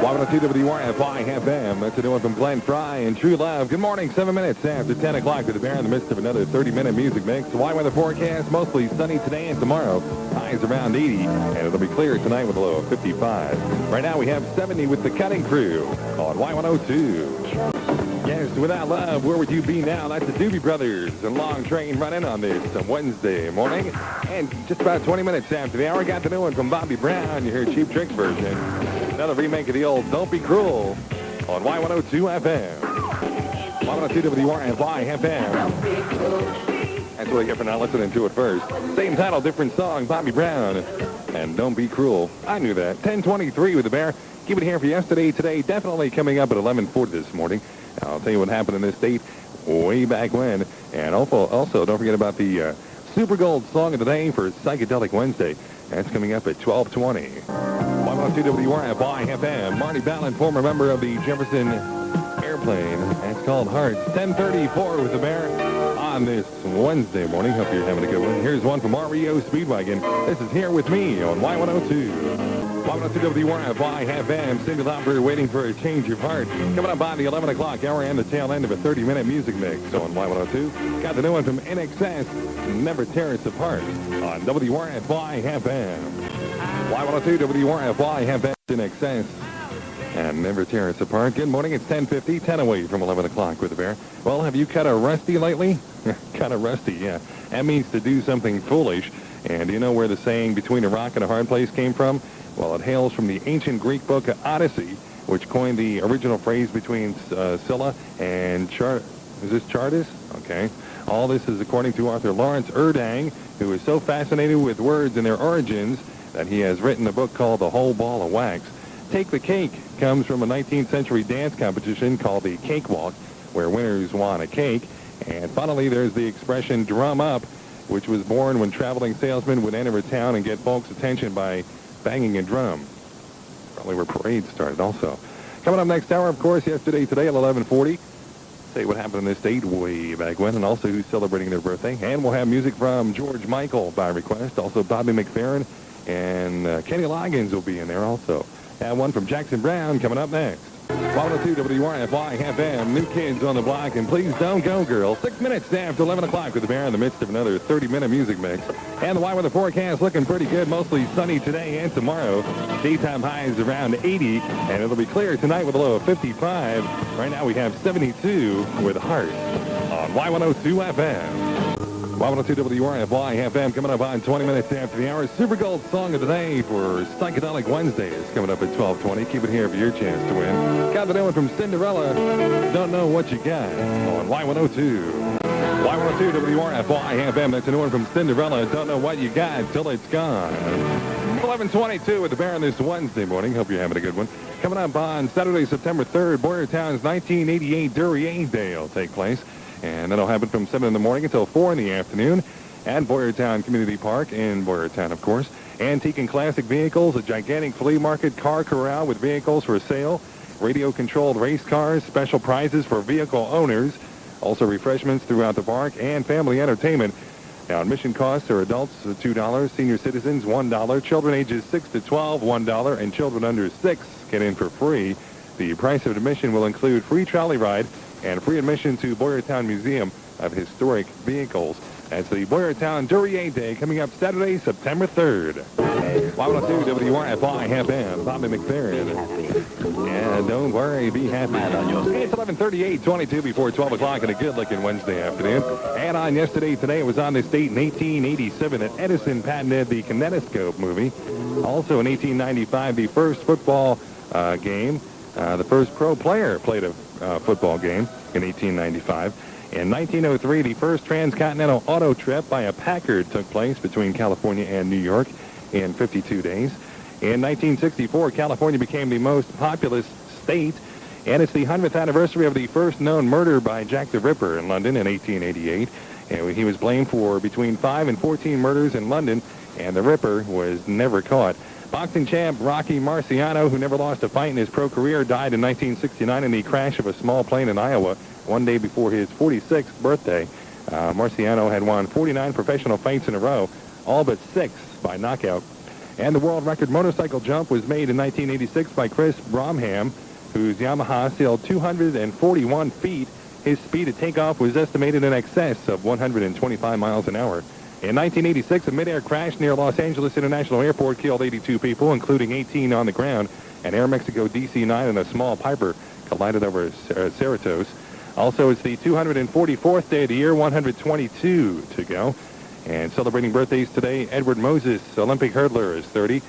102 WRFY FM. That's a new one from WRFY and True Love. Good morning, 7 minutes after 10 o'clock to the Bear in the midst of another 30-minute music mix. The weather forecast, mostly sunny today and tomorrow. Highs around 80, and it'll be clear tonight with a low of 55. Right now we have 70 with the Cutting Crew on Y102. Yes, without love, where would you be now? That's the Doobie Brothers and Long Train running on this Wednesday morning. And just about 20 minutes after the hour, got the new one from Bobby Brown. You heard Cheap Trick's version. Another remake of the old Don't Be Cruel on Y102 FM. Y102 WRFY FM. That's what you get for not listening to it first. Same title, different song, Bobby Brown and Don't Be Cruel. I knew that. 10:23 with the Bear. Keep it here for yesterday, today. Definitely coming up at 11:40 this morning. I'll tell you what happened in this state way back when. And also don't forget about the Super Gold Song of the Day for Psychedelic Wednesday. That's coming up at 12:20. Y102 WRFY FM. Marty Ballin, former member of the Jefferson Airplane. It's called Hearts. 10:34 with the Bear on this Wednesday morning. Hope you're having a good one. Here's one from REO Speedwagon. This is Here With Me on Y102. Y102 WRFY FM. Cindy Lauper waiting for a change of heart. Coming up by the 11 o'clock hour and the tail end of a 30-minute music mix on Y102. Got the new one from NXS, Never Tear Us Apart on WRFY FM. Y102 WRFY FM NXS and Never Tear Us Apart. Good morning. It's 10:50, 10 away from 11 o'clock with the Bear. Well, have you cut a rusty lately? Cut a rusty, yeah. That means to do something foolish. And do you know where the saying between a rock and a hard place came from? Well, it hails from the ancient Greek book Odyssey, which coined the original phrase between Scylla and Chartist? Okay. All this is according to author Lawrence Erdang, who is so fascinated with words and their origins that he has written a book called The Whole Ball of Wax. Take the Cake comes from a 19th century dance competition called the Cakewalk, where winners won a cake. And finally, there's the expression drum up, which was born when traveling salesmen would enter a town and get folks' attention by banging a drum. Probably where parades started also. Coming up next hour, of course, yesterday, today at 11:40. Say what happened in this state way back when, and also who's celebrating their birthday. And we'll have music from George Michael by request. Also Bobby McFerrin and Kenny Loggins will be in there also. And one from Jackson Brown coming up next. 102 WRFY FM, New Kids on the Block, and Please Don't Go Girl. 6 minutes after 11 o'clock with the Bear in the midst of another 30-minute music mix. And the weather forecast looking pretty good, mostly sunny today and tomorrow. Daytime highs around 80, and it'll be clear tonight with a low of 55. Right now we have 72 with Heart on Y102 FM. Y102 WRFY FM coming up on 20 minutes after the hour. Super Gold Song of the Day for Psychedelic Wednesday is coming up at 12:20. Keep it here for your chance to win. Got the new one from Cinderella. Don't Know What You Got on Y102. Y102 WRFY FM. That's a new one from Cinderella. Don't Know What You Got Till It's Gone. 11:22 with the Bear on this Wednesday morning. Hope you're having a good one. Coming up on Saturday, September 3rd, Boyertown's 1988 Duryea Day will take place. And that'll happen from 7 in the morning until 4 in the afternoon at Boyertown Community Park in Boyertown, of course. Antique and classic vehicles, a gigantic flea market, car corral with vehicles for sale, radio-controlled race cars, special prizes for vehicle owners, also refreshments throughout the park, and family entertainment. Now, admission costs are adults $2, senior citizens $1, children ages 6 to 12 $1, and children under 6 get in for free. The price of admission will include free trolley ride and free admission to Boyertown Museum of Historic Vehicles. That's the Boyertown Duryea Day coming up Saturday, September 3rd. Y102 WRFY FM, Bobby McFerrin. And don't worry, be happy. It's 11:38, 22 before 12 o'clock and a good-looking Wednesday afternoon. And on yesterday, today, it was on this date in 1887 that Edison patented the kinetoscope movie. Also in 1895, the first football game. The first pro player played a football game in 1895. In 1903, the first transcontinental auto trip by a Packard took place between California and New York in 52 days. In 1964, California became the most populous state, and it's the 100th anniversary of the first known murder by Jack the Ripper in London in 1888. And he was blamed for between 5 and 14 murders in London, and the Ripper was never caught. Boxing champ Rocky Marciano, who never lost a fight in his pro career, died in 1969 in the crash of a small plane in Iowa one day before his 46th birthday. Marciano had won 49 professional fights in a row, all but 6 by knockout. And the world record motorcycle jump was made in 1986 by Chris Bromham, whose Yamaha sailed 241 feet. His speed at takeoff was estimated in excess of 125 miles an hour. In 1986, a mid-air crash near Los Angeles International Airport killed 82 people, including 18 on the ground. And Air Mexico DC-9 and a small Piper collided over Cerritos. Also, it's the 244th day of the year, 122 to go. And celebrating birthdays today, Edward Moses, Olympic hurdler, is 30.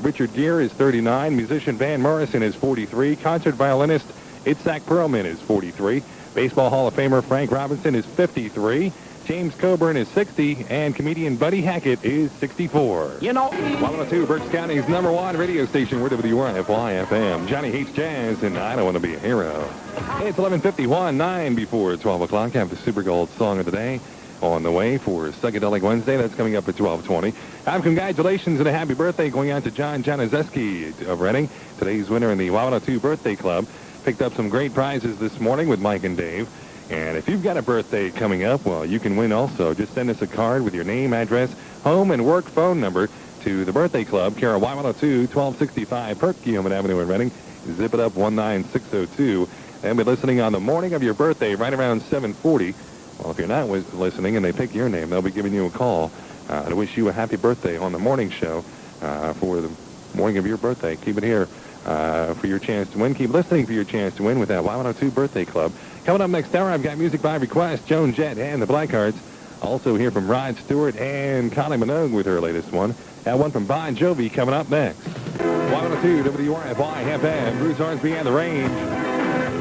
Richard Gere is 39. Musician Van Morrison is 43. Concert violinist Itzhak Perlman is 43. Baseball Hall of Famer Frank Robinson is 53. James Coburn is 60, and comedian Buddy Hackett is 64. You know, 102, Berks County's #1 radio station, WRFY FM. Johnny hates jazz, and I don't want to be a hero. Hey, it's 11:51, 9 before 12 o'clock. Have the Super Gold Song of the Day on the way for Psychedelic Wednesday. That's coming up at 12:20. Congratulations and a happy birthday going out to John Januszewski of Reading. Today's winner in the 102 Birthday Club. Picked up some great prizes this morning with Mike and Dave. And if you've got a birthday coming up, well, you can win also. Just send us a card with your name, address, home, and work phone number to the Birthday Club, care of Y102, 1265 Perkiomen Avenue in Reading. Zip it up 19602. And be listening on the morning of your birthday right around 7:40. Well, if you're not listening and they pick your name, they'll be giving you a call to wish you a happy birthday on the morning show for the morning of your birthday. Keep it here for your chance to win. Keep listening for your chance to win with that Y102 Birthday Club. Coming up next hour, I've got music by request, Joan Jett and the Blackhearts. Also hear from Rod Stewart and Connie Minogue with her latest one. That one from Bon Jovi coming up next. Y102 WRFY FM, Bruce Hornsby and the Range.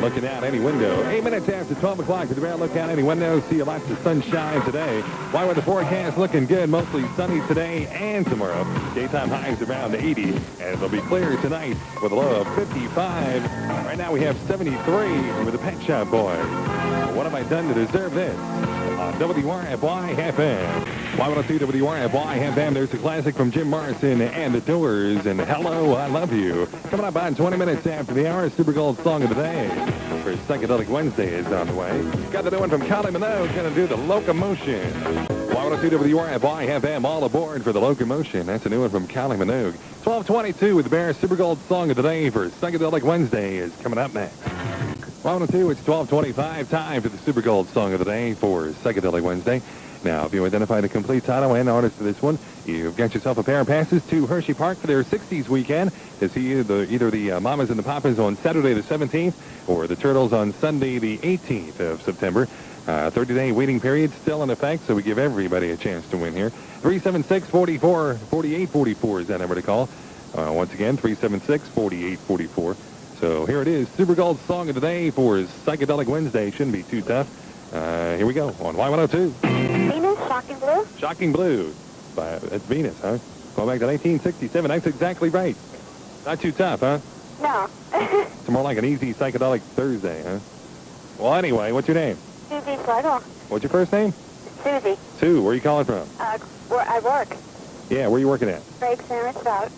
Looking out any window. 8 minutes after 12 o'clock to the ground. Look out any window. See lots of sunshine today. Why with the forecast looking good. Mostly sunny today and tomorrow. Daytime highs around 80. And it'll be clear tonight with a low of 55. Right now we have 73 with the Pet Shop Boy. What have I done to deserve this? On WRFY FM. Y102 WRFY FM. There's a classic from Jim Morrison and the Doors. And Hello, I Love You. Coming up on 20 minutes after the hour, Super Gold Song of the Day. For Psychedelic Wednesday is on the way. Got the new one from Connie Minogue. Going to do the Locomotion. Y102 WRFY FM. All aboard for the Locomotion. That's a new one from Connie Minogue. 1222 with the Bear Super Gold Song of the Day for Psychedelic Wednesday is coming up next. Y102, it's 12:25, time for the Super Gold Song of the Day for Psychedelic Wednesday. Now, if you identify the complete title and artist of this one, you've got yourself a pair of passes to Hershey Park for their 60s weekend to see either the Mamas and the Papas on Saturday the 17th or the Turtles on Sunday the 18th of September. 30-day waiting period still in effect, so we give everybody a chance to win here. 376-44-4844 is that number to call. Once again, 376-4844. So here it is, Super Gold Song of the Day for Psychedelic Wednesday. Shouldn't be too tough. Here we go on Y102. Venus, Shocking Blue. Shocking Blue. That's Venus, huh? Going back to 1967. That's exactly right. Not too tough, huh? No. It's more like an easy psychedelic Thursday, huh? Well, anyway, what's your name? Susie Schlegel. What's your first name? Susie. Sue. Where are you calling from? Where I work. Yeah, where are you working at? Craig Sandwich Route.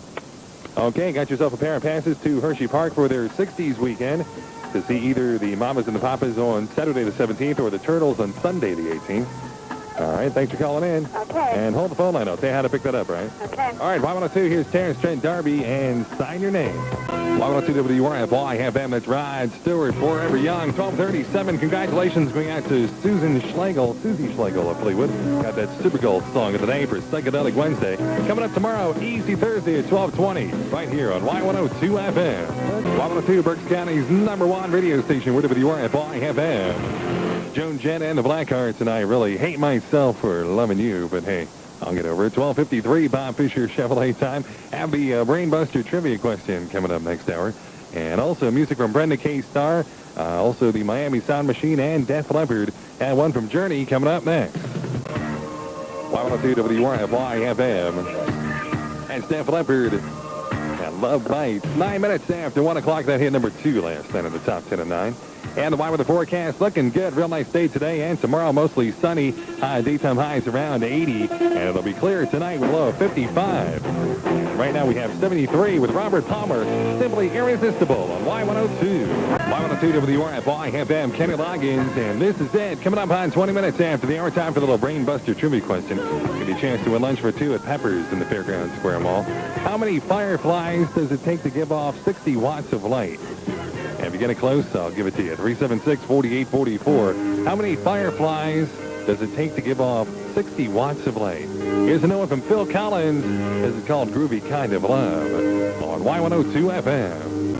Okay, got yourself a pair of passes to Hershey Park for their 60s weekend to see either the Mamas and the Papas on Saturday the 17th or the Turtles on Sunday the 18th. All right, thanks for calling in. Okay. And hold the phone line. I'll tell you how to pick that up, right? Okay. All right, Y102, here's Terrence Trent D'Arby, and sign your name. Y102 WRFY FM, that's Rod Stewart, Forever Young, 1237. Congratulations going out to Susie Schlegel of Fleetwood. Got that Super Gold Song of the Day for Psychedelic Wednesday. Coming up tomorrow, Easy Thursday at 1220, right here on Y102 FM. Y102, Berks County's #1 radio station, WRFY FM. Joan Jett and the Blackhearts, and I really hate myself for loving you, but hey, I'll get over it. 12:53, Bob Fisher Chevrolet time. Have the Brainbuster trivia question coming up next hour. And also music from Brenda K. Starr, also the Miami Sound Machine and Def Leppard, and one from Journey coming up next. Y102 WRFY FM. That's Def Leppard. That Love Bites. 9 minutes after 1 o'clock. That hit number 2 last night in the top 10 of 9. And the weather forecast looking good. Real nice day today and tomorrow. Mostly sunny. Daytime highs around 80. And it'll be clear tonight with a low of 55. And right now we have 73 with Robert Palmer. Simply Irresistible on Y102. Y102 WRFY FM. Kenny Loggins. And this is it. Coming up on 20 minutes after the hour. Time for the little brain buster trivia question. Give you a chance to win lunch for 2 at Pepper's in the Fairgrounds Square Mall. How many fireflies does it take to give off 60 watts of light? And if you get it close, I'll give it to you. 376-4844. How many fireflies does it take to give off 60 watts of light? Here's a new one from Phil Collins. This is called Groovy Kind of Love on Y102 FM.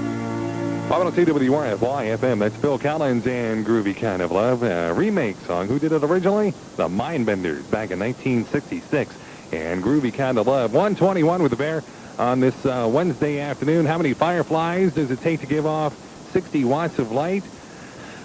Y102 WRFY FM. That's Phil Collins and Groovy Kind of Love. A remake song. Who did it originally? The Mindbenders back in 1966. And Groovy Kind of Love. 121 with the Bear on this Wednesday afternoon. How many fireflies does it take to give off 60 watts of light?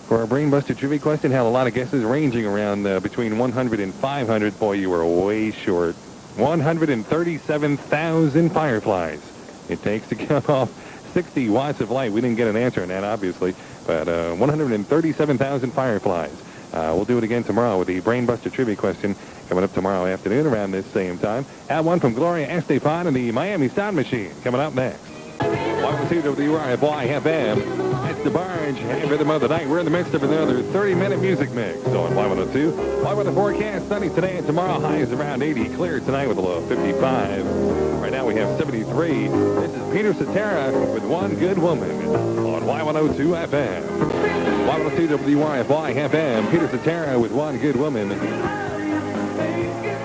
For our Brainbuster trivia question, had a lot of guesses ranging around between 100 and 500. Boy, you were way short. 137,000 fireflies it takes to give off 60 watts of light. We didn't get an answer on that, obviously, but 137,000 fireflies. We'll do it again tomorrow with the Brainbuster trivia question coming up tomorrow afternoon around this same time. Have one from Gloria Estefan and the Miami Sound Machine coming up next. Y102 WRFY FM. It's the Barge and Rhythm of the Night. We're in the midst of another 30-minute music mix on Y102. Y102 forecast sunny today and tomorrow. Highs around 80. Clear tonight with a low of 55. Right now we have 73. This is Peter Cetera with One Good Woman on Y102 FM. Y102 WRFY FM. Peter Cetera with One Good Woman.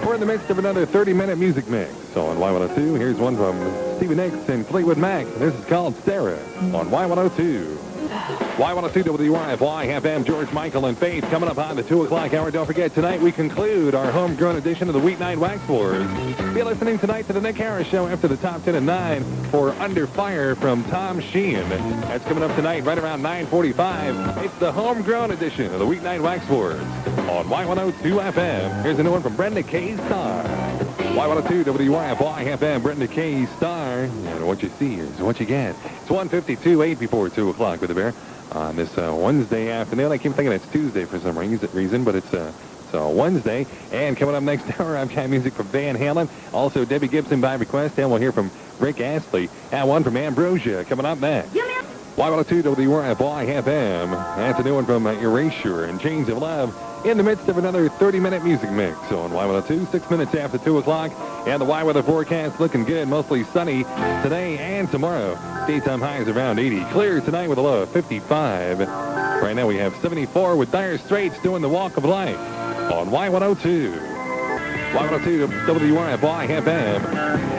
We're in the midst of another 30-minute music mix. So on Y102, here's one from Stevie Nicks and Fleetwood Mac. This is called Sarah on Y102. Y102 WRFY FM. George Michael and Faith coming up on the 2 o'clock hour. Don't forget, tonight we conclude our homegrown edition of the Weeknight Wax Floors. Be listening tonight to the Nick Harris Show after the top 10 at 9 for Under Fire from Tom Sheehan. That's coming up tonight right around 9:45. It's the homegrown edition of the Weeknight Wax Floors on Y102 FM. Here's a new one from Brenda K. Starr. Y102 WRFY FM. Brenda K. Starr. And what you see is what you get. It's 1:52, 8 before 2 o'clock with the Bear on this Wednesday afternoon. I keep thinking it's Tuesday for some reason, but it's Wednesday. And coming up next hour, I've got music from Van Halen. Also, Debbie Gibson by request. And we'll hear from Rick Astley. And one from Ambrosia coming up next. Y102 WRFY FM. That's a new one from Erasure and Chains of Love. In the midst of another 30-minute music mix on Y102, 6 minutes after 2 o'clock. And the Y-weather forecast looking good, mostly sunny today and tomorrow. Daytime highs around 80. Clear tonight with a low of 55. Right now we have 74 with Dire Straits doing the Walk of Life on Y102. Y102 WRFY FM.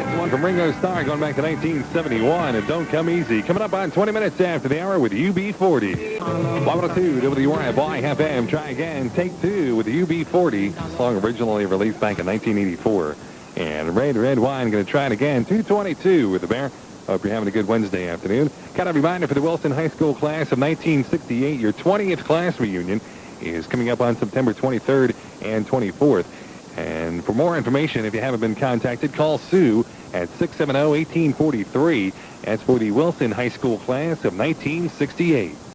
It's one from Ringo Starr going back to 1971 and Don't Come Easy. Coming up on 20 minutes after the hour with UB40. Y102 WRFY FM. Try again. Take 2 with the UB40. Song originally released back in 1984. And Red Wine going to try it again. 222 with the Bear. Hope you're having a good Wednesday afternoon. Got a reminder for the Wilson High School class of 1968. Your 20th class reunion is coming up on September 23rd and 24th. And for more information, if you haven't been contacted, call Sue at 670-1843. That's for the Wilson High School class of 1968.